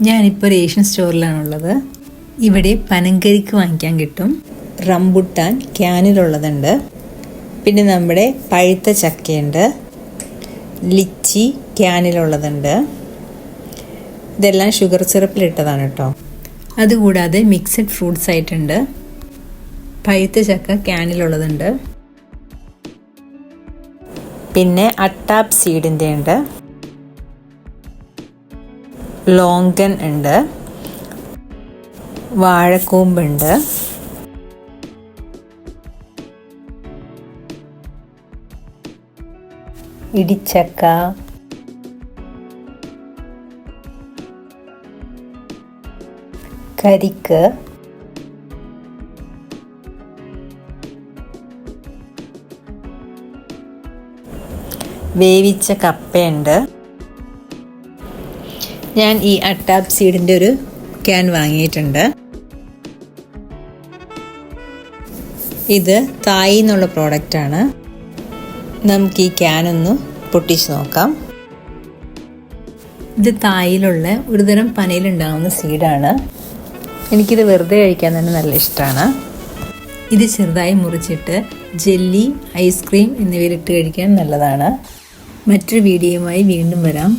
ഞാനിപ്പോൾ ഒരു ഏഷ്യൻ സ്റ്റോറിലാണുള്ളത്. ഇവിടെ പനങ്കരിക്ക് വാങ്ങിക്കാൻ കിട്ടും. റംബുട്ടാൻ ക്യാനിലുള്ളതുണ്ട്. പിന്നെ നമ്മുടെ പഴുത്ത ചക്കയുണ്ട്. ലിച്ചി ക്യാനിലുള്ളതുണ്ട്. ഇതെല്ലാം ഷുഗർ സിറപ്പിലിട്ടതാണ് കേട്ടോ. അതുകൂടാതെ മിക്സഡ് ഫ്രൂട്ട്സ് ആയിട്ടുണ്ട്. പഴുത്ത ചക്ക ക്യാനിലുള്ളതുണ്ട്. പിന്നെ അട്ടാപ്പ് സീഡിൻ്റെ ഉണ്ട്. ലോങ്കൻ ഉണ്ട്. വാഴക്കൂമ്പുണ്ട്. ഇടിച്ചക്ക, കരിക്ക്, വേവിച്ച കപ്പയുണ്ട്. ഞാൻ ഈ അട്ടാപ്പ് സീഡിൻ്റെ ഒരു ക്യാൻ വാങ്ങിയിട്ടുണ്ട്. ഇത് തായി എന്നുള്ള പ്രോഡക്റ്റാണ്. നമുക്ക് ഈ ക്യാനൊന്ന് പൊട്ടിച്ച് നോക്കാം. ഇത് തായിലുള്ള ഒരുതരം പനയിലുണ്ടാകുന്ന സീഡാണ്. എനിക്കിത് വെറുതെ കഴിക്കാൻ തന്നെ നല്ല ഇഷ്ടമാണ്. ഇത് ചെറുതായി മുറിച്ചിട്ട് ജെല്ലി, ഐസ്ക്രീം എന്നിവയിലിട്ട് കഴിക്കാൻ നല്ലതാണ്. മറ്റൊരു വീഡിയോയുമായി വീണ്ടും വരാം.